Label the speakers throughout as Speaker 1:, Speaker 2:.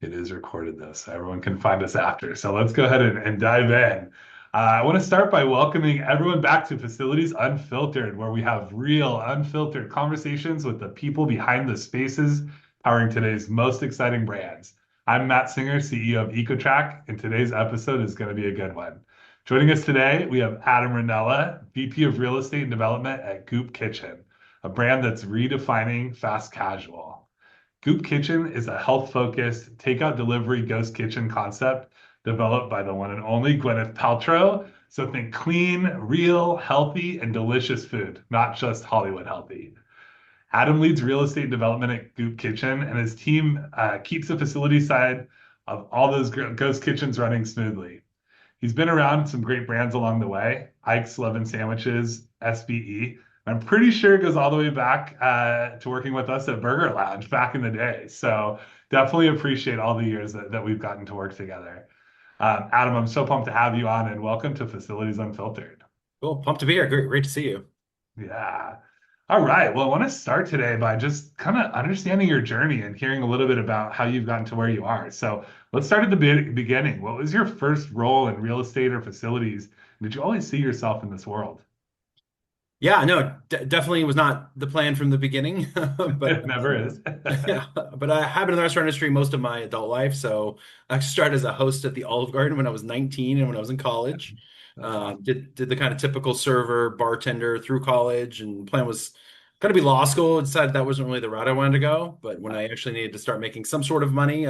Speaker 1: It is recorded though, so everyone can find us after. So let's go ahead and dive in. I want to start by welcoming everyone back to Facilities Unfiltered, where we have real, unfiltered conversations with the people behind the spaces powering today's most exciting brands. I'm Matt Singer, CEO of EcoTrack, and today's episode is going to be a good one. Joining us today, we have Adam Rinella, VP of Real Estate and Development at Goop Kitchen, a brand that's redefining fast casual. Goop Kitchen is a health-focused takeout delivery ghost kitchen concept developed by the one and only Gwyneth Paltrow. So think clean, real, healthy, and delicious food, not just Hollywood healthy. Adam leads real estate development at Goop Kitchen, and his team keeps the facility side of all those ghost kitchens running smoothly. He's been around some great brands along the way, Ike's Love and Sandwiches, SBE. I'm pretty sure it goes all the way back to working with us at Burger Lounge back in the day. So definitely appreciate all the years that we've gotten to work together. Adam, I'm so pumped to have you on and welcome to Facilities Unfiltered.
Speaker 2: Cool. Pumped to be here. Great to see you.
Speaker 1: Yeah. All right. Well, I want to start today by just kind of understanding your journey and hearing a little bit about how you've gotten to where you are. So let's start at the beginning. What was your first role in real estate or facilities? Did you always see yourself in this world?
Speaker 2: Yeah, no, definitely was not the plan from the beginning, but
Speaker 1: It never is.
Speaker 2: yeah, but I have been in the restaurant industry most of my adult life. So I started as a host at the Olive Garden when I was 19 and when I was in college.
Speaker 1: That's awesome.
Speaker 2: Did the kind of typical server, bartender through college, and plan was going to be law school. Decided that wasn't really the route I wanted to go. But when I actually needed to start making some sort of money,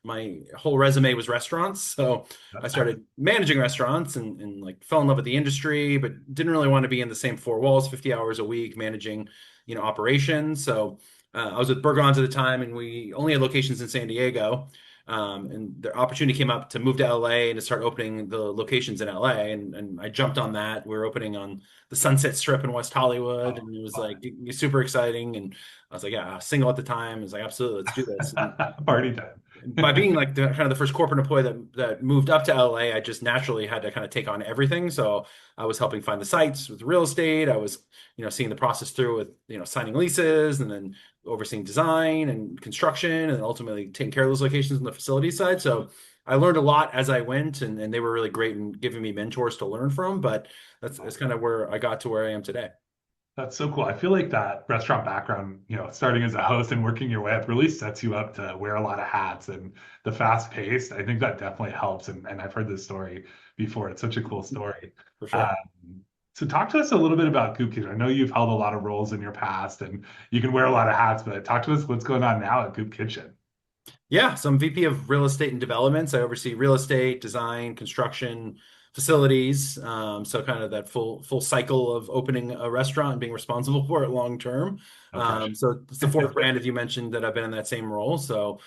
Speaker 2: my whole resume was restaurants. So I started managing restaurants and like fell in love with the industry, but didn't really want to be in the same four walls, 50 hours a week managing, operations. So I was with Burgons at the time, and we only had locations in San Diego. And the opportunity came up to move to LA and to start opening the locations in LA. And I jumped on that. We were opening on the Sunset Strip in West Hollywood,
Speaker 1: Oh,
Speaker 2: and it was
Speaker 1: fun.
Speaker 2: like super exciting. And I was like, yeah, single at the time. I was like, absolutely, let's do this. And
Speaker 1: Party time.
Speaker 2: by being like kind of the first corporate employee that moved up to LA, I just naturally had to kind of take on everything. So I was helping find the sites with real estate. I was, seeing the process through with, signing leases and then overseeing design and construction and ultimately taking care of those locations on the facility side. So I learned a lot as I went, and they were really great in giving me mentors to learn from. But that's kind of where I got to where I am today.
Speaker 1: That's so cool. I feel like that restaurant background, starting as a host and working your way up really sets you up to wear a lot of hats and the fast paced. I think that definitely helps. And I've heard this story before. It's such a cool story.
Speaker 2: For sure.
Speaker 1: So talk to us a little bit about Goop Kitchen. I know you've held a lot of roles in your past and you can wear a lot of hats, but talk to us what's going on now at Goop Kitchen.
Speaker 2: Yeah, so I'm VP of Real Estate and Developments. I oversee real estate, design, construction, facilities. So kind of that full cycle of opening a restaurant and being responsible for it long term.
Speaker 1: No pressure.
Speaker 2: So it's the fourth brand, as you mentioned, that I've been in that same role. So,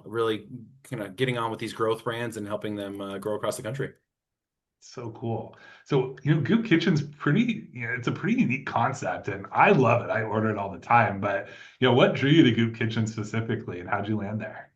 Speaker 2: really kind of getting on with these growth brands and helping them grow across the country.
Speaker 1: So cool. So, Goop Kitchen's it's a pretty unique concept and I love it. I order it all the time, but what drew you to Goop Kitchen specifically and how'd you land there?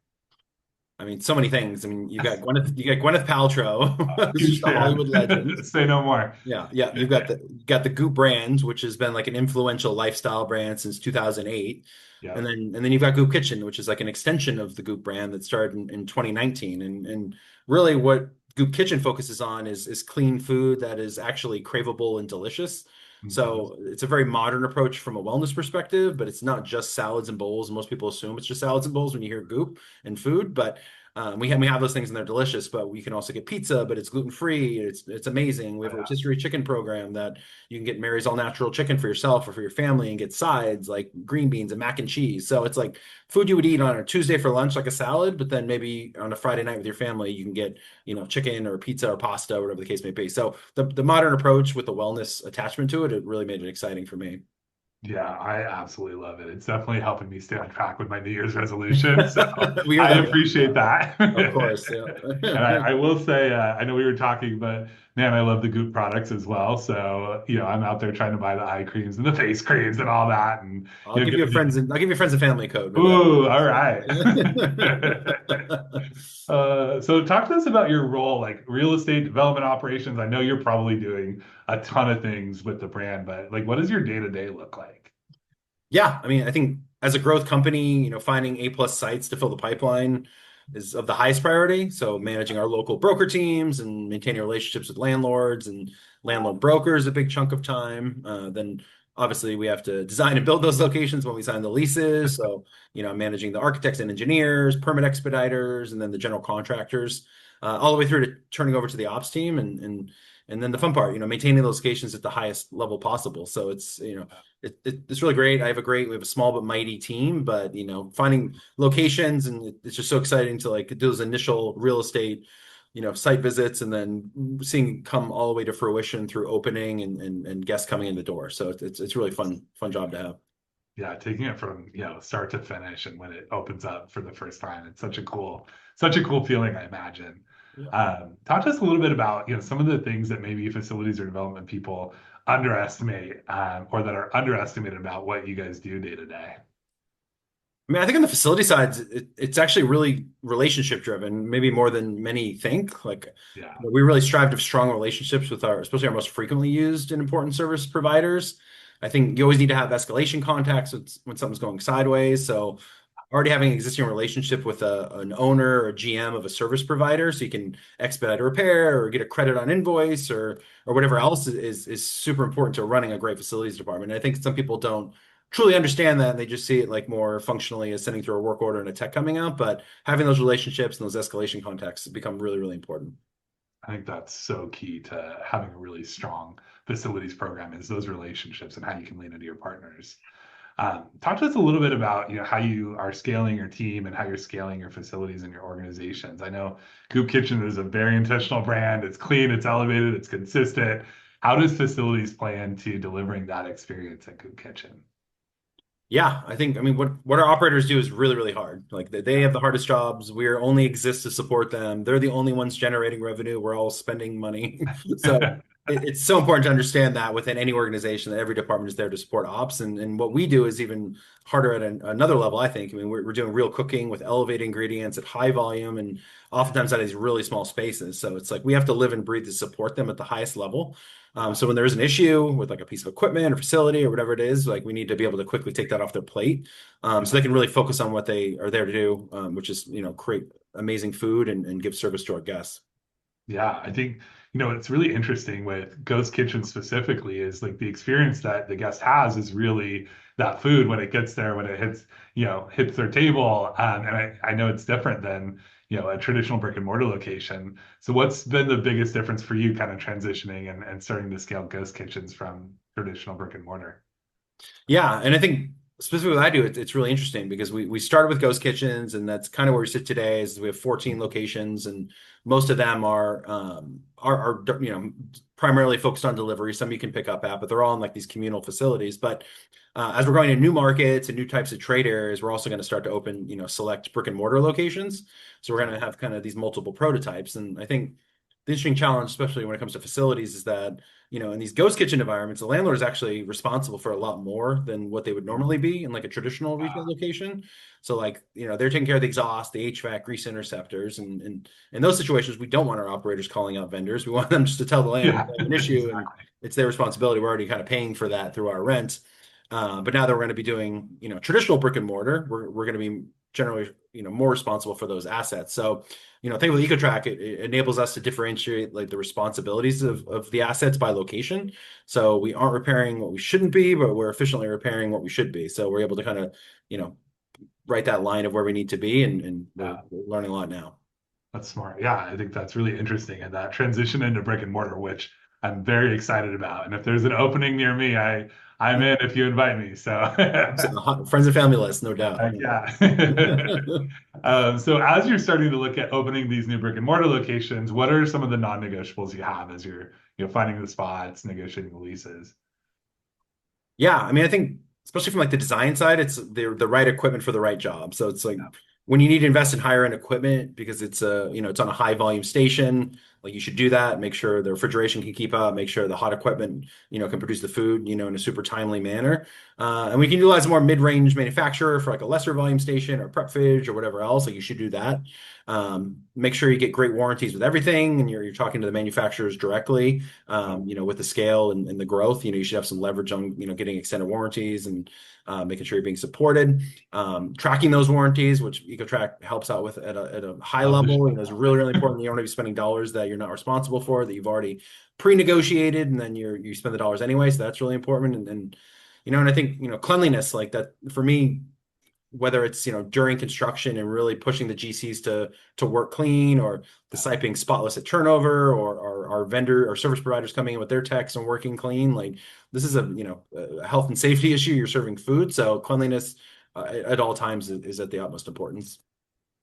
Speaker 2: I mean, so many things. I mean, you got Gwyneth Paltrow, who's
Speaker 1: Huge
Speaker 2: just a Hollywood legend.
Speaker 1: fan. Say no more.
Speaker 2: Yeah, yeah. You got the Goop brand, which has been like an influential lifestyle brand since 2008. And
Speaker 1: Yeah.
Speaker 2: then you've got Goop Kitchen, which is like an extension of the Goop brand that started in 2019. And really what Goop Kitchen focuses on is clean food that is actually craveable and delicious.
Speaker 1: Mhm.
Speaker 2: So it's a very modern approach from a wellness perspective, but it's not just salads and bowls. Most people assume it's just salads and bowls when you hear Goop and food, but we have those things and they're delicious, but we can also get pizza, but it's gluten free. It's amazing. We have a
Speaker 1: Yeah.
Speaker 2: rotisserie chicken program that you can get Mary's all natural chicken for yourself or for your family and get sides like green beans and mac and cheese. So it's like food you would eat on a Tuesday for lunch, like a salad, but then maybe on a Friday night with your family, you can get, chicken or pizza or pasta or whatever the case may be. So the modern approach with the wellness attachment to it, it really made it exciting for me.
Speaker 1: Yeah, I absolutely love it. It's definitely helping me stay on track with my New Year's resolution. So
Speaker 2: We hear
Speaker 1: I
Speaker 2: that.
Speaker 1: appreciate that.
Speaker 2: Of course, yeah.
Speaker 1: And I will say, I know we were talking, but man, I love the Goop products as well. So, I'm out there trying to buy the eye creams and the face creams and all that. And, get
Speaker 2: I'll give you a friends and family code. Maybe
Speaker 1: ooh, all right.
Speaker 2: that.
Speaker 1: So talk to us about your role, like real estate development operations. I know you're probably doing a ton of things with the brand, but like, what does your day-to-day look like?
Speaker 2: Yeah, I mean, I think as a growth company, finding A plus sites to fill the pipeline, is of the highest priority. So managing our local broker teams and maintaining relationships with landlords and landlord brokers a big chunk of time. Then obviously we have to design and build those locations when we sign the leases. So, managing the architects and engineers, permit expediters, and then the general contractors, all the way through to turning over to the ops team and then the fun part, maintaining those locations at the highest level possible. So it's really great. We have a small but mighty team, but finding locations and it's just so exciting to like do those initial real estate, site visits and then seeing come all the way to fruition through opening and guests coming in the door. So it's really fun job to have.
Speaker 1: Yeah, taking it from, start to finish and when it opens up for the first time, it's such a cool feeling, I imagine.
Speaker 2: Yeah.
Speaker 1: Talk to us a little bit about, some of the things that maybe facilities or development people underestimate, or that are underestimated about what you guys do day to day.
Speaker 2: I mean, I think on the facility side, it's actually really relationship driven, maybe more than many think. Like,
Speaker 1: Yeah.
Speaker 2: we really strive to have strong relationships with especially our most frequently used and important service providers. I think you always need to have escalation contacts when something's going sideways. So, already having an existing relationship with an owner or GM of a service provider, so you can expedite a repair or get a credit on invoice or whatever else is super important to running a great facilities department. And I think some people don't truly understand that. They just see it like more functionally as sending through a work order and a tech coming out. But having those relationships and those escalation contacts become really, really important.
Speaker 1: I think that's so key to having a really strong facilities program is those relationships and how you can lean into your partners. Talk to us a little bit about how you are scaling your team and how you're scaling your facilities and your organizations. I know Goop Kitchen is a very intentional brand. It's clean, it's elevated, it's consistent. How does facilities play into delivering that experience at Goop Kitchen?
Speaker 2: Yeah, I mean, what our operators do is really, really hard. Like they have the hardest jobs. We only exist to support them. They're the only ones generating revenue. We're all spending money. So it's so important to understand that within any organization that every department is there to support ops. And what we do is even harder at another level, I think. I mean, we're doing real cooking with elevated ingredients at high volume and oftentimes at these really small spaces. So it's like we have to live and breathe to support them at the highest level. So when there's an issue with like a piece of equipment or facility or whatever it is, like we need to be able to quickly take that off their plate, so they can really focus on what they are there to do, which is create amazing food and give service to our guests.
Speaker 1: Yeah, I think, it's really interesting with Ghost Kitchen specifically is like the experience that the guest has is really that food when it gets there, when it hits their table. And I know it's different than, a traditional brick and mortar location. So what's been the biggest difference for you kind of transitioning and starting to scale Ghost Kitchens from traditional brick and mortar?
Speaker 2: Yeah, and I think specifically what I do, it's really interesting because we started with ghost kitchens, and that's kind of where we sit today. Is we have 14 locations, and most of them are primarily focused on delivery. Some you can pick up at, but they're all in like these communal facilities. But as we're going to new markets and new types of trade areas, we're also going to start to open select brick and mortar locations. So we're going to have kind of these multiple prototypes, and I think the interesting challenge, especially when it comes to facilities, is that in these ghost kitchen environments, the landlord is actually responsible for a lot more than what they would normally be in like a traditional retail location. So like, they're taking care of the exhaust, the HVAC, grease interceptors, and in those situations, we don't want our operators calling out vendors. We want them just to tell the landlord
Speaker 1: Yeah,
Speaker 2: they have an issue, and
Speaker 1: exactly.
Speaker 2: it's their responsibility. We're already kind of paying for that through our rent. But now that we're going to be doing, traditional brick and mortar, we're going to be generally, more responsible for those assets. So, think with EcoTrack, it enables us to differentiate like the responsibilities of the assets by location. So we aren't repairing what we shouldn't be, but we're efficiently repairing what we should be. So we're able to kind of, write that line of where we need to be, and we're
Speaker 1: Yeah.
Speaker 2: learning a lot now.
Speaker 1: That's smart. Yeah, I think that's really interesting. And that transition into brick and mortar, which I'm very excited about. And if there's an opening near me, I'm in if you invite me. So
Speaker 2: So, friends and family list, no doubt.
Speaker 1: yeah. So as you're starting to look at opening these new brick and mortar locations, what are some of the non-negotiables you have as you're, finding the spots, negotiating the leases?
Speaker 2: Yeah, I mean, I think especially from like the design side, it's the right equipment for the right job. So it's like
Speaker 1: Yeah.
Speaker 2: when you need to invest in higher end equipment because it's it's on a high volume station, like you should do that. Make sure the refrigeration can keep up. Make sure the hot equipment, can produce the food, in a super timely manner. And we can utilize a more mid-range manufacturer for like a lesser volume station or prep fridge or whatever else. Like you should do that. Make sure you get great warranties with everything, and you're talking to the manufacturers directly. With the scale and the growth, you should have some leverage on getting extended warranties and making sure you're being supported. Tracking those warranties, which EcoTrack helps out with at a high
Speaker 1: Love the
Speaker 2: level,
Speaker 1: show.
Speaker 2: is really really important. You don't want to be spending dollars that you're not responsible for, that you've already pre-negotiated, and then you spend the dollars anyway. So that's really important. And I think cleanliness like that for me, whether it's during construction and really pushing the GCs to work clean, or the site being spotless at turnover, or our vendor or service providers coming in with their techs and working clean. Like this is a health and safety issue. You're serving food, so cleanliness at all times is at the utmost importance.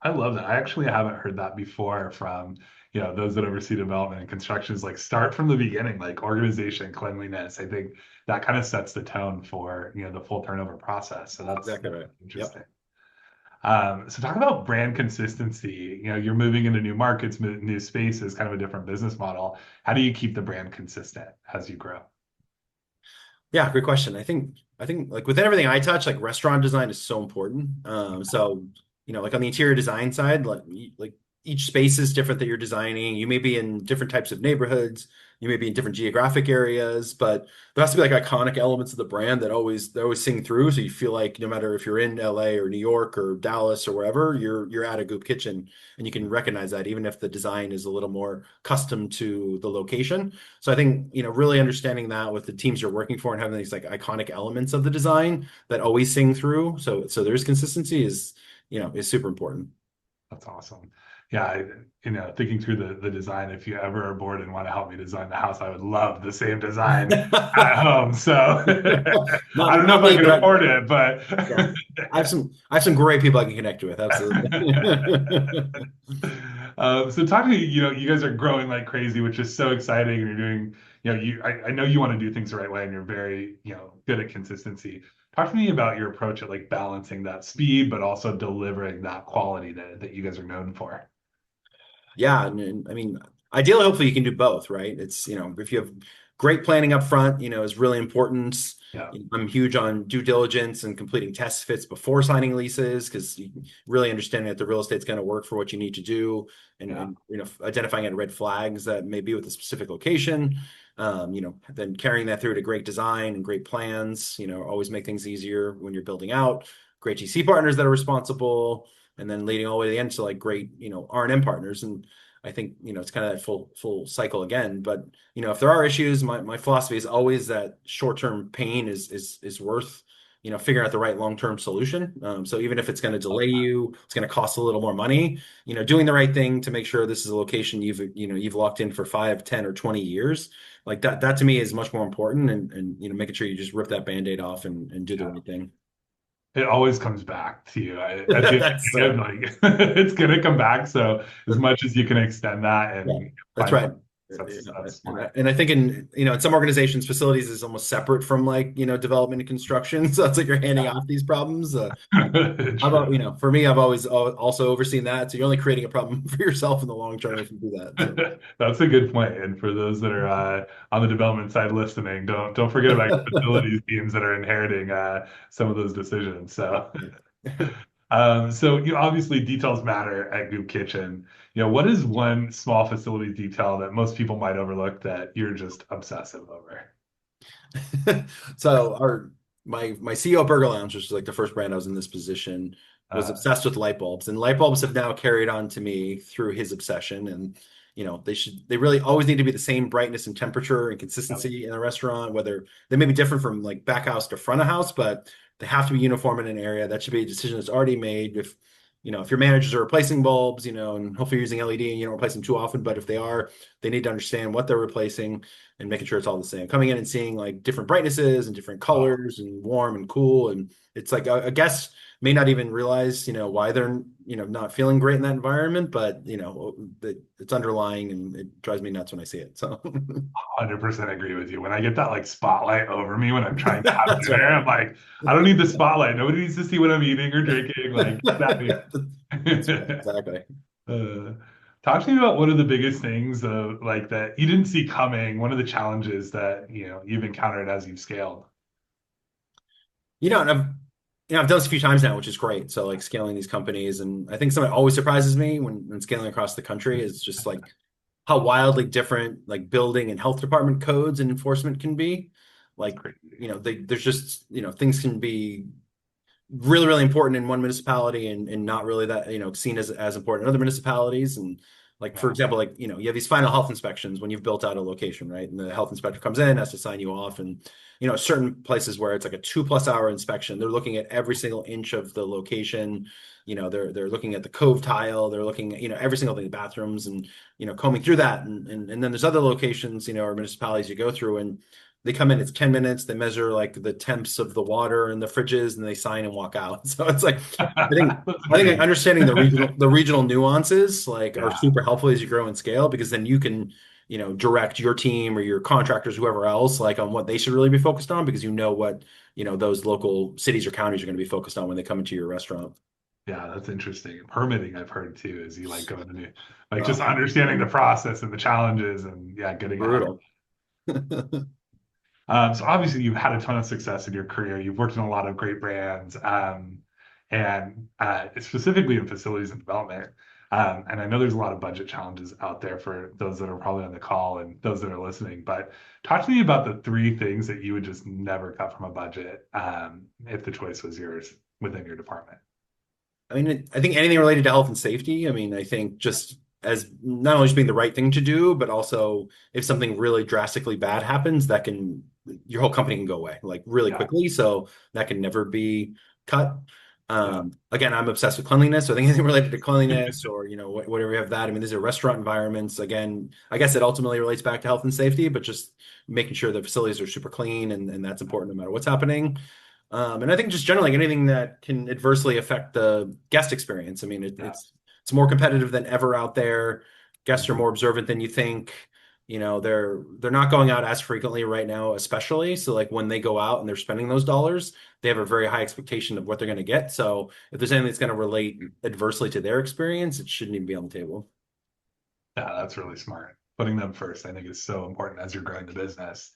Speaker 1: I love that. I actually haven't heard that before from, those that oversee development and construction is like start from the beginning, like organization, cleanliness. I think that kind of sets the tone for, the full turnover process. So
Speaker 2: Exactly
Speaker 1: that's
Speaker 2: right. Yep.
Speaker 1: interesting. So talk about brand consistency. You're moving into new markets, new spaces, kind of a different business model. How do you keep the brand consistent as you grow?
Speaker 2: Yeah, great question. I think like within everything I touch, like restaurant design is so important. So like on the interior design side, like each space is different that you're designing. You may be in different types of neighborhoods, you may be in different geographic areas, but there has to be like iconic elements of the brand that always sing through. So you feel like no matter if you're in LA or New York or Dallas or wherever, you're at a Goop kitchen, and you can recognize that even if the design is a little more custom to the location. So I think, really understanding that with the teams you're working for and having these like iconic elements of the design that always sing through. So there's consistency is super important.
Speaker 1: That's awesome. Yeah, thinking through the design, if you ever are bored and want to help me design the house, I would love the same design at home. So I don't know
Speaker 2: Not
Speaker 1: if I
Speaker 2: me,
Speaker 1: could
Speaker 2: but
Speaker 1: afford it, but
Speaker 2: yeah, I have some great people I can connect with. Absolutely.
Speaker 1: so talk to me, you guys are growing like crazy, which is so exciting. And you're doing, I know you want to do things the right way and you're very, good at consistency. Talk to me about your approach at like balancing that speed, but also delivering that quality that you guys are known for.
Speaker 2: Yeah, and I mean, ideally, hopefully you can do both, right? It's, if you have great planning up front, is really important.
Speaker 1: Yeah.
Speaker 2: I'm huge on due diligence and completing test fits before signing leases, because really understanding that the real estate's going to work for what you need to do, and,
Speaker 1: Yeah.
Speaker 2: and identifying any red flags that may be with a specific location. Then carrying that through to great design and great plans, always make things easier when you're building out. Great GC partners that are responsible, and then leading all the way to the end to like great, R&M partners. And I think, it's kind of that full cycle again. But, if there are issues, my philosophy is always that short-term pain is worth, figuring out the right long-term solution. So even if it's going to delay you, it's going to cost a little more money, doing the right thing to make sure this is a location you've locked in for 5, 10, or 20 years. Like that to me is much more important, and making sure you just rip that Band-Aid off and do the
Speaker 1: Yeah.
Speaker 2: right thing.
Speaker 1: It always comes back to you. At the end of
Speaker 2: That's
Speaker 1: the day, like it's gonna come back. So as much as you can extend that
Speaker 2: Yeah,
Speaker 1: and
Speaker 2: that's
Speaker 1: find
Speaker 2: right.
Speaker 1: ways, that's smart.
Speaker 2: And I think in some organizations, facilities is almost separate from like, development and construction. So it's like you're handing off these problems. How about,
Speaker 1: True.
Speaker 2: for me, I've always also overseen that. So you're only creating a problem for yourself in the long term if you do that. So
Speaker 1: That's a good point. And for those that are on the development side listening, don't forget about your facilities teams that are inheriting some of those decisions. So, so obviously details matter at Goop Kitchen. What is one small facility detail that most people might overlook that you're just obsessive over?
Speaker 2: So my CEO Burger Lounge, which is like the first brand I was in this position, was
Speaker 1: Uh,
Speaker 2: obsessed with light bulbs, and light bulbs have now carried on to me through his obsession. And they really always need to be the same brightness and temperature and
Speaker 1: yep,
Speaker 2: consistency in a restaurant, whether they may be different from like back house to front of house, but they have to be uniform in an area. That should be a decision that's already made. If your managers are replacing bulbs, and hopefully you're using LED and you don't replace them too often, but if they are, they need to understand what they're replacing and making sure it's all the same. Coming in and seeing like different brightnesses and different
Speaker 1: oh,
Speaker 2: colors and warm and cool, and it's like a guest may not even realize why they're not feeling great in that environment, but it's underlying, and it drives me nuts when I see it. So
Speaker 1: 100% agree with you. When I get that like spotlight over me when I'm trying to have
Speaker 2: that's
Speaker 1: dinner,
Speaker 2: right.
Speaker 1: I'm like, I don't need the spotlight. Nobody needs to see what I'm eating or drinking. Like, get out of
Speaker 2: That's right,
Speaker 1: here.
Speaker 2: exactly.
Speaker 1: Uh, Talk to me about one of the biggest things like that you didn't see coming, one of the challenges that, you've encountered as you've scaled.
Speaker 2: And I've done this a few times now, which is great. So like scaling these companies, and I think something that always surprises me when scaling across the country is just like how wildly different like building and health department codes and enforcement can be.
Speaker 1: It's
Speaker 2: Like,
Speaker 1: crazy.
Speaker 2: there's just, things can be really, really important in one municipality and not really that, seen as important in other municipalities. And like, for
Speaker 1: Yeah.
Speaker 2: example, like, you have these final health inspections when you've built out a location, right? And the health inspector comes in, has to sign you off. And, certain places where it's like a 2+ hour inspection, they're looking at every single inch of the location. They're looking at the cove tile, they're looking at, every single thing, the bathrooms and, combing through that. And then there's other locations, or municipalities you go through and they come in, it's 10 minutes, they measure like the temps of the water in the fridges and they sign and walk out. So it's like I think
Speaker 1: That's
Speaker 2: I think like,
Speaker 1: amazing.
Speaker 2: understanding the regional nuances like are
Speaker 1: Yeah.
Speaker 2: super helpful as you grow and scale because then you can, direct your team or your contractors, whoever else, like on what they should really be focused on because what, those local cities or counties are going to be focused on when they come into your restaurant.
Speaker 1: Yeah, that's interesting. Permitting, I've heard too, is you like going to new, like just
Speaker 2: Oh,
Speaker 1: understanding the process and the challenges and yeah, getting ahead of it.
Speaker 2: brutal.
Speaker 1: So obviously you've had a ton of success in your career. You've worked in a lot of great brands, and specifically in facilities and development. And I know there's a lot of budget challenges out there for those that are probably on the call and those that are listening. But talk to me about the three things that you would just never cut from a budget, if the choice was yours within your department.
Speaker 2: I mean, I think anything related to health and safety. I mean, I think just as not only just being the right thing to do, but also if something really drastically bad happens, your whole company can go away like really
Speaker 1: Yeah,
Speaker 2: quickly. So that can never be cut.
Speaker 1: yeah,
Speaker 2: Again, I'm obsessed with cleanliness. So I think anything related to cleanliness or, whatever you have that. I mean, these are restaurant environments. Again, I guess it ultimately relates back to health and safety, but just making sure the facilities are super clean and that's important no matter what's happening. And I think just generally anything that can adversely affect the guest experience. I mean,
Speaker 1: yeah.
Speaker 2: it's more competitive than ever out there. Guests are
Speaker 1: Mhm.
Speaker 2: more observant than you think. They're not going out as frequently right now, especially. So like when they go out and they're spending those dollars, they have a very high expectation of what they're going to get. So if there's anything that's going to relate adversely to their experience, it shouldn't even be on the table.
Speaker 1: Yeah, that's really smart. Putting them first, I think, is so important as you're growing the business.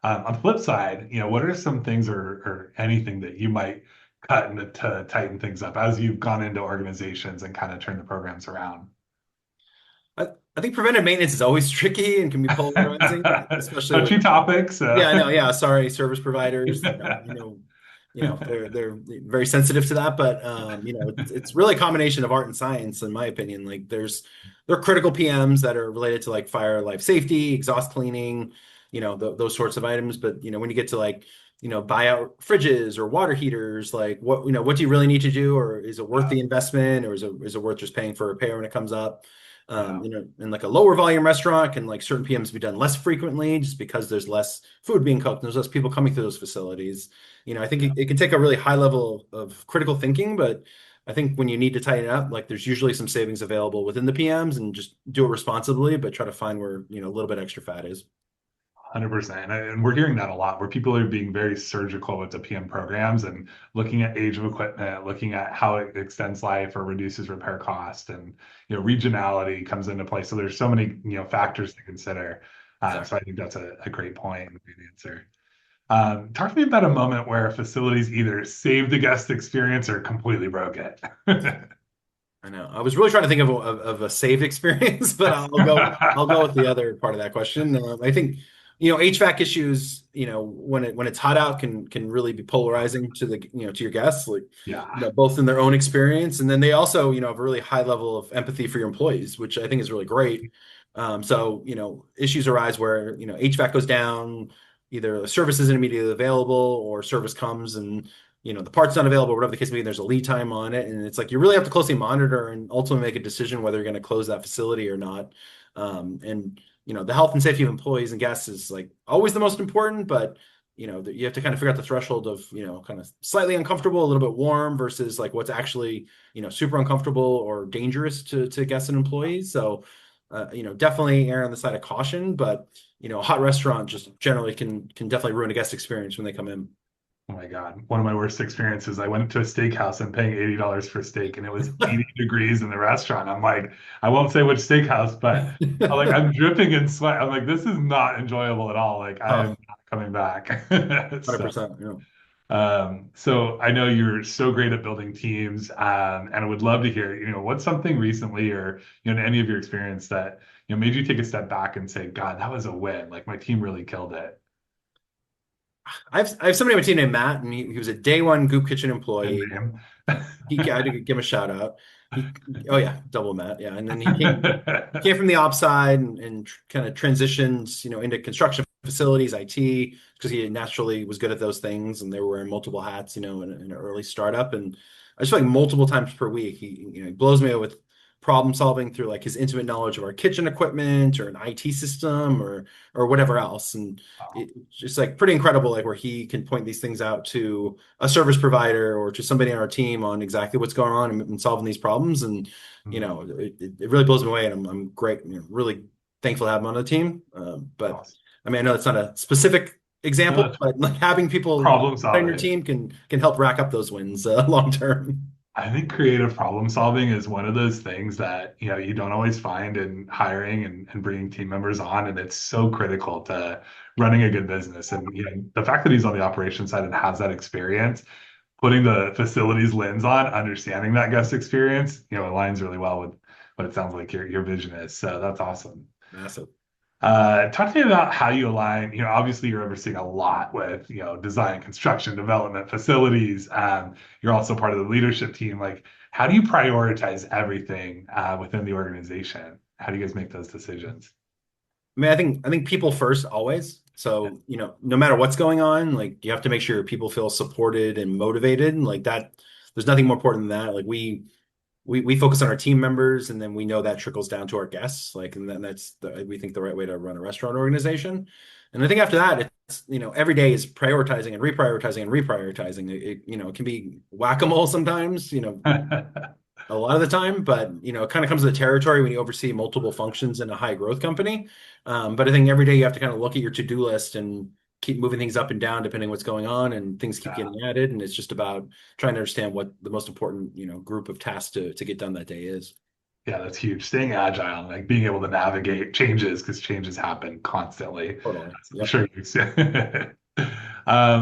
Speaker 1: On the flip side, what are some things or anything that you might cut to tighten things up as you've gone into organizations and kind of turn the programs around?
Speaker 2: I think preventive maintenance is always tricky and can be polarizing, especially with
Speaker 1: Touchy topics.
Speaker 2: yeah, I know. Yeah, sorry, service providers. They're very sensitive to that, but it's really a combination of art and science, in my opinion. Like there are critical PMs that are related to like fire, life safety, exhaust cleaning, those sorts of items. But when you get to like buy out fridges or water heaters, like what do you really need to do, or is it worth
Speaker 1: Yeah,
Speaker 2: the investment, or is it worth just paying for repair when it comes up?
Speaker 1: yeah,
Speaker 2: In like a lower volume restaurant, can like certain PMs be done less frequently just because there's less food being cooked and there's less people coming through those facilities. I think
Speaker 1: yeah.
Speaker 2: it can take a really high level of critical thinking, but I think when you need to tighten it up, like there's usually some savings available within the PMs and just do it responsibly, but try to find where, a little bit extra fat is.
Speaker 1: 100%. And we're hearing that a lot where people are being very surgical with the PM programs and looking at age of equipment, looking at how it extends life or reduces repair cost and, regionality comes into play. So there's so many, factors to consider. So I
Speaker 2: Exactly.
Speaker 1: think that's a great point and a great answer. Talk to me about a moment where facilities either saved the guest experience or completely broke it.
Speaker 2: I know. I was really trying to think of a saved experience, but I'll go with the other part of that question. I think HVAC issues, when it's hot out can really be polarizing to the to your guests, like
Speaker 1: Yeah.
Speaker 2: both in their own experience and then they also have a really high level of empathy for your employees, which I think is really great. So issues arise where HVAC goes down, either the service isn't immediately available or service comes and the part's not available, whatever the case may be, there's a lead time on it. And it's like you really have to closely monitor and ultimately make a decision whether you're going to close that facility or not. And the health and safety of employees and guests is like always the most important, but you have to kind of figure out the threshold of, kind of slightly uncomfortable, a little bit warm versus like what's actually, super uncomfortable or dangerous to guests and employees. So, definitely err on the side of caution, but a hot restaurant just generally can definitely ruin a guest experience when they come in.
Speaker 1: Oh my God. One of my worst experiences, I went to a steakhouse and paying $80 for steak and it was 80 degrees in the restaurant. I'm like, I won't say which steakhouse, but I'm dripping in sweat. I'm like, this is not enjoyable at all. Like I am
Speaker 2: Tough,
Speaker 1: not coming back. So
Speaker 2: 100%. Yeah.
Speaker 1: so I know you're so great at building teams, and I would love to hear, what's something recently or, in any of your experience that, made you take a step back and say, God, that was a win. Like my team really killed it.
Speaker 2: I have somebody on my team named Matt, and he was a day one Goop Kitchen
Speaker 1: Good
Speaker 2: employee.
Speaker 1: name.
Speaker 2: I had to give him a shout out. He, oh yeah, double Matt, yeah. And then he came from the ops side and kind of transitioned, into construction facilities, IT, because he naturally was good at those things, and they were wearing multiple hats, in an early startup. And I just feel like multiple times per week, he blows me away with problem solving through like his intimate knowledge of our kitchen equipment or an IT system or whatever else. And it's just like pretty incredible, like where he can point these things out to a service provider or to somebody on our team on exactly what's going on and solving these problems. And it really blows me away, and I'm great, really thankful to have him on the team. But
Speaker 1: Awesome.
Speaker 2: I mean, I know it's not a specific
Speaker 1: No,
Speaker 2: example,
Speaker 1: that's
Speaker 2: but like having people
Speaker 1: problem
Speaker 2: on your
Speaker 1: solving.
Speaker 2: team can help rack up those wins long term.
Speaker 1: I think creative problem solving is one of those things that, you don't always find in hiring and bringing team members on. And it's so critical to running a good business. And, the fact that he's on the operations side and has that experience, putting the facilities lens on, understanding that guest experience, aligns really well with what it sounds like your vision is. So that's awesome.
Speaker 2: Massive.
Speaker 1: Talk to me about how you align. Obviously you're overseeing a lot with, design, construction, development, facilities. You're also part of the leadership team. Like, how do you prioritize everything within the organization? How do you guys make those decisions?
Speaker 2: I mean, I think people first always. So, no matter what's going on, like you have to make sure people feel supported and motivated. And like that, there's nothing more important than that. Like we focus on our team members, and then we know that trickles down to our guests. Like, and then we think the right way to run a restaurant organization. And I think after that, it's, every day is prioritizing and reprioritizing and reprioritizing. It can be whack-a-mole sometimes, a lot of the time, but it kind of comes with the territory when you oversee multiple functions in a high growth company. But I think every day you have to kind of look at your to-do list and keep moving things up and down depending on what's going on, and things keep
Speaker 1: Yeah.
Speaker 2: getting added. And it's just about trying to understand what the most important, group of tasks to get done that day is.
Speaker 1: Yeah, that's huge. Staying agile and like being able to navigate changes because changes happen constantly.
Speaker 2: Totally.
Speaker 1: As I'm
Speaker 2: Yep.
Speaker 1: sure you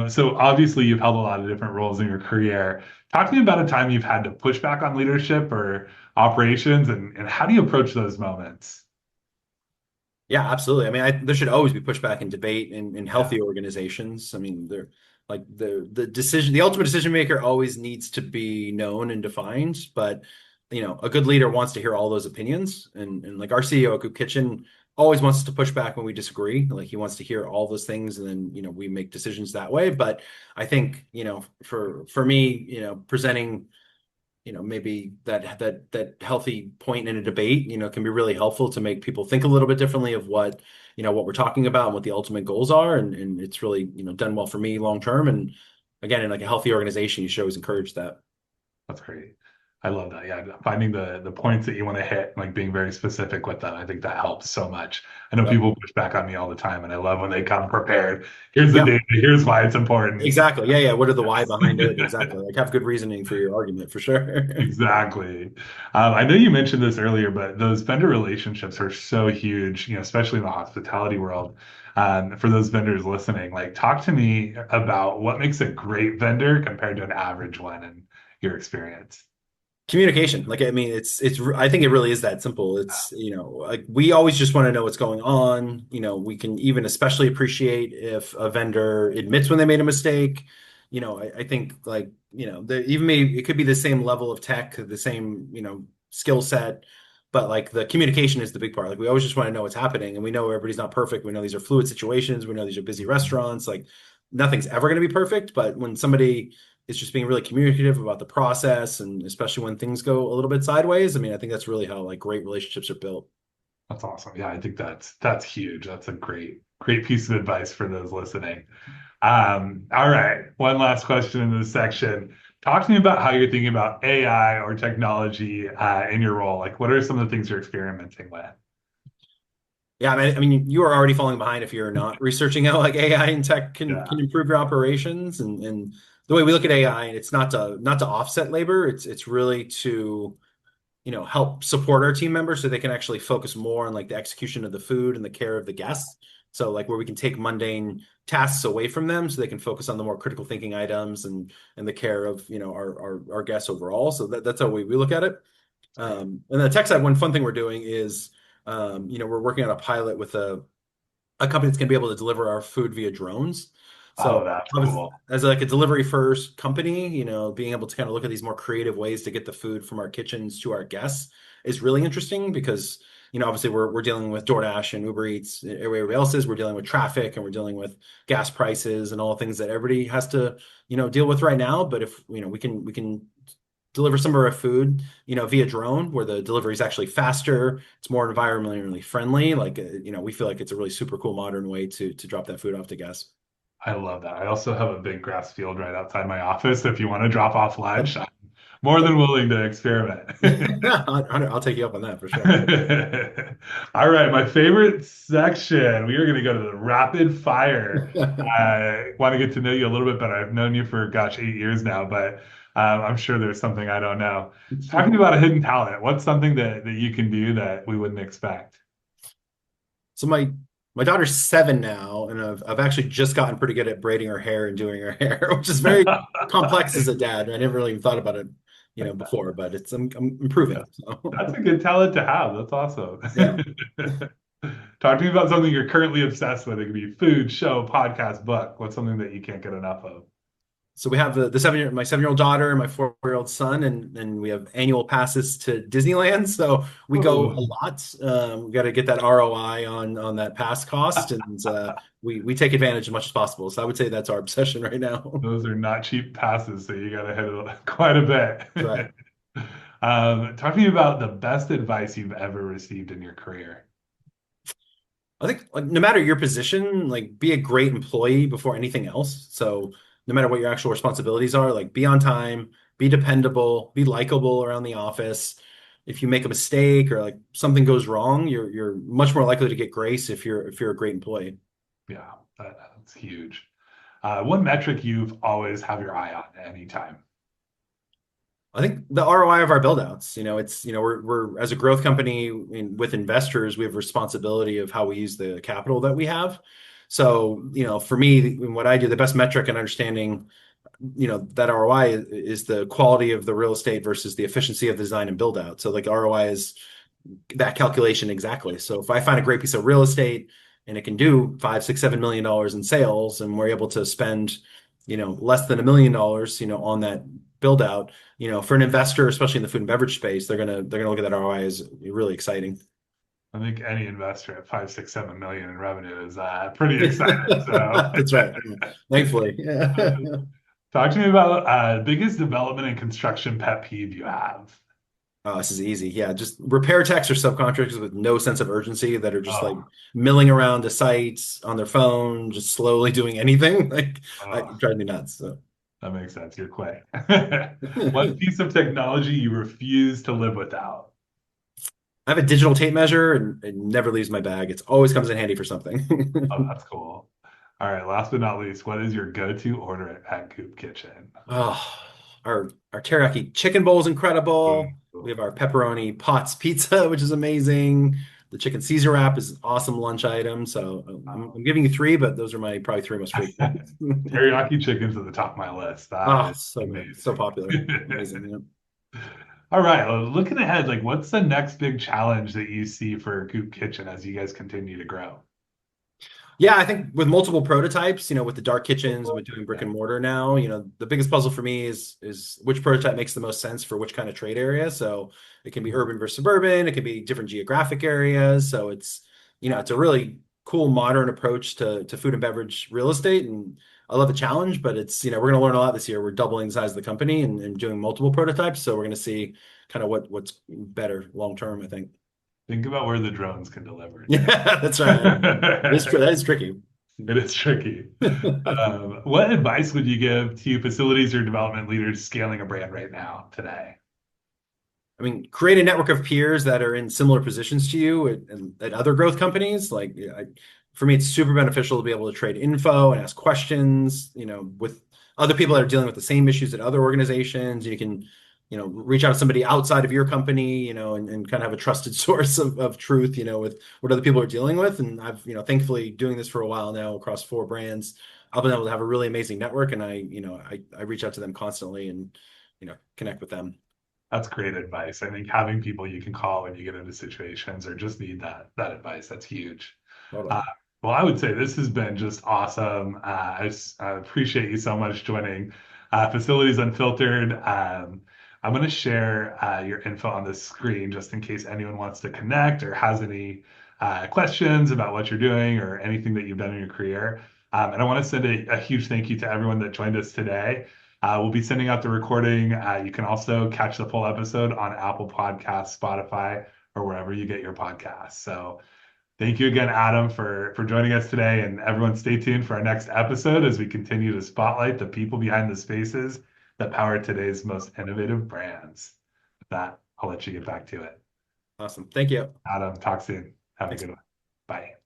Speaker 1: so obviously you've held a lot of different roles in your career. Talk to me about a time you've had to push back on leadership or operations and how do you approach those moments?
Speaker 2: Yeah, absolutely. I mean, there should always be pushback and debate in
Speaker 1: Yeah.
Speaker 2: healthy organizations. I mean, they're like the ultimate decision maker always needs to be known and defined, but a good leader wants to hear all those opinions. And like our CEO at Goop Kitchen always wants us to push back when we disagree. Like he wants to hear all those things, and then we make decisions that way. But I think for me, presenting maybe that healthy point in a debate, can be really helpful to make people think a little bit differently of what we're talking about and what the ultimate goals are. And it's really, done well for me long term. And again, in like a healthy organization, you should always encourage that.
Speaker 1: That's great. I love that. Yeah, finding the points that you want to hit, like being very specific with them. I think that helps so much. I know
Speaker 2: Yep.
Speaker 1: people push back on me all the time, and I love when they come prepared. Here's the
Speaker 2: Yeah,
Speaker 1: data. Here's why it's important.
Speaker 2: exactly. Yeah, yeah. What are the why
Speaker 1: Yes.
Speaker 2: behind it? Exactly. Like have good reasoning for your argument for sure.
Speaker 1: Exactly. I know you mentioned this earlier, but those vendor relationships are so huge, especially in the hospitality world. For those vendors listening, like talk to me about what makes a great vendor compared to an average one in your experience.
Speaker 2: Communication. Like, I mean, I think it really is that simple. It's, like we always just want to know what's going on. We can even especially appreciate if a vendor admits when they made a mistake. I think like, even maybe it could be the same level of tech, the same, skill set, but like the communication is the big part. Like we always just want to know what's happening, and we know everybody's not perfect. We know these are fluid situations. We know these are busy restaurants. Like nothing's ever going to be perfect, but when somebody it's just being really communicative about the process, and especially when things go a little bit sideways. I mean, I think that's really how like great relationships are built.
Speaker 1: That's awesome. Yeah, I think that's huge. That's a great piece of advice for those listening. All right, one last question in this section. Talk to me about how you're thinking about AI or technology in your role. Like, what are some of the things you're experimenting with?
Speaker 2: Yeah, I mean, you are already falling behind if you're not researching how like AI and tech can
Speaker 1: Yeah.
Speaker 2: improve your operations. And the way we look at AI, it's not to offset labor. It's really to help support our team members so they can actually focus more on like the execution of the food and the care of the guests. So like where we can take mundane tasks away from them so they can focus on the more critical thinking items and the care of our guests overall. So that's how we look at it. And the tech side, one fun thing we're doing is we're working on a pilot with a company that's going to be able to deliver our food via drones.
Speaker 1: Oh,
Speaker 2: So
Speaker 1: that's
Speaker 2: obviously,
Speaker 1: cool.
Speaker 2: as like a delivery first company, being able to kind of look at these more creative ways to get the food from our kitchens to our guests is really interesting because, obviously we're dealing with DoorDash and Uber Eats, everybody else is. We're dealing with traffic and we're dealing with gas prices and all the things that everybody has to, deal with right now. But if, we can deliver some of our food, via drone where the delivery is actually faster, it's more environmentally friendly. Like, we feel like it's a really super cool modern way to drop that food off to guests.
Speaker 1: I love that. I also have a big grass field right outside my office. If you want to drop off lunch,
Speaker 2: Yep.
Speaker 1: I'm more than willing to experiment.
Speaker 2: I'll take you up on that for sure.
Speaker 1: All right, my favorite section. We are going to go to the rapid fire. I want to get to know you a little bit better. I've known you for, gosh, 8 years now, but I'm sure there's something I don't know. Talking about a hidden talent, what's something that you can do that we wouldn't expect?
Speaker 2: So my daughter's 7 now, and I've actually just gotten pretty good at braiding her hair and doing her hair, which is very complex as a dad. I never really even thought about it, before, but I'm improving. So
Speaker 1: That's a good talent to have. That's awesome.
Speaker 2: yeah.
Speaker 1: Talk to me about something you're currently obsessed with. It could be food, show, podcast, book. What's something that you can't get enough of?
Speaker 2: So we have the 7 year my 7 year old daughter and my 4 year old son, and we have annual passes to Disneyland. So we go a
Speaker 1: Ooh,
Speaker 2: lot. We got to get that ROI on that pass cost, and we take advantage as much as possible. So I would say that's our obsession right now.
Speaker 1: those are not cheap passes, so you got to hit it quite a
Speaker 2: That's right.
Speaker 1: bit. Talk to me about the best advice you've ever received in your career.
Speaker 2: I think like no matter your position, like be a great employee before anything else. So no matter what your actual responsibilities are, like be on time, be dependable, be likable around the office. If you make a mistake or like something goes wrong, you're much more likely to get grace if you're a great employee.
Speaker 1: Yeah, that's huge. One metric you've always have your eye on at any time.
Speaker 2: I think the ROI of our build outs, it's, we're as a growth company with investors, we have responsibility of how we use the capital that we have. So, for me, what I do, the best metric and understanding, that ROI is the quality of the real estate versus the efficiency of the design and build out. So like ROI is that calculation exactly. So if I find a great piece of real estate and it can do 5, 6, 7 million dollars in sales, and we're able to spend, less than $1 million, on that build out, for an investor, especially in the food and beverage space, they're gonna look at that ROI as really exciting.
Speaker 1: I think any investor at 5, 6, 7 million in revenue is pretty excited. So,
Speaker 2: That's right. Yeah. Thankfully. Yeah.
Speaker 1: talk to me about biggest development and construction pet peeve you have.
Speaker 2: Oh, this is easy. Yeah, just repair techs or subcontractors with no sense of urgency that are just like
Speaker 1: Oh,
Speaker 2: milling around the sites on their phone, just slowly doing anything. Like,
Speaker 1: oh,
Speaker 2: it drives me nuts. So.
Speaker 1: that makes sense. You're quick. One piece of technology you refuse to live without.
Speaker 2: I have a digital tape measure and it never leaves my bag. It always comes in handy for
Speaker 1: Oh,
Speaker 2: something.
Speaker 1: that's cool. All right, last but not least, what is your go-to order at Coop Kitchen?
Speaker 2: Oh, our teriyaki chicken bowl is incredible. We
Speaker 1: Ooh.
Speaker 2: have our pepperoni Potts pizza, which is amazing. The chicken Caesar wrap is an awesome lunch item. So I'm
Speaker 1: Oh.
Speaker 2: giving you three, but those are my probably three most frequent.
Speaker 1: Teriyaki chicken's at the top of my list. That
Speaker 2: Oh,
Speaker 1: is
Speaker 2: so good. So
Speaker 1: amazing.
Speaker 2: popular. Amazing. Yeah.
Speaker 1: All right, well, looking ahead, like what's the next big challenge that you see for Coop Kitchen as you guys continue to grow?
Speaker 2: Yeah, I think with multiple prototypes, with the dark kitchens and with doing brick and mortar now, the biggest puzzle for me is which prototype makes the most sense for which kind of trade area. So it can be urban versus suburban, it can be different geographic areas. So it's a really cool modern approach to food and beverage real estate. And I love the challenge, but we're gonna learn a lot this year. We're doubling the size of the company and doing multiple prototypes. So we're gonna see kind of what's better long term, I think.
Speaker 1: Think about where the drones can deliver too.
Speaker 2: Yeah, that's right. That is tricky.
Speaker 1: It is tricky. What advice would you give to facilities or development leaders scaling a brand right now, today?
Speaker 2: I mean, create a network of peers that are in similar positions to you at other growth companies. Like, for me, it's super beneficial to be able to trade info and ask questions, with other people that are dealing with the same issues at other organizations. You can, reach out to somebody outside of your company, and kind of have a trusted source of truth, with what other people are dealing with. And I've, thankfully doing this for a while now across 4 brands, I've been able to have a really amazing network, and I reach out to them constantly and, connect with them.
Speaker 1: That's great advice. I think having people you can call when you get into situations or just need that advice, that's huge. Uh,
Speaker 2: Totally.
Speaker 1: well, I would say this has been just awesome. I appreciate you so much joining Facilities Unfiltered. I'm going to share your info on the screen just in case anyone wants to connect or has any questions about what you're doing or anything that you've done in your career. And I want to send a huge thank you to everyone that joined us today. We'll be sending out the recording. You can also catch the full episode on Apple Podcasts, Spotify, or wherever you get your podcasts. So thank you again, Adam, for joining us today. And everyone, stay tuned for our next episode as we continue to spotlight the people behind the spaces that power today's most innovative brands. With that, I'll let you get back to it.
Speaker 2: Awesome. Thank you.
Speaker 1: Adam, talk soon. Have a
Speaker 2: Thanks.
Speaker 1: good one. Bye.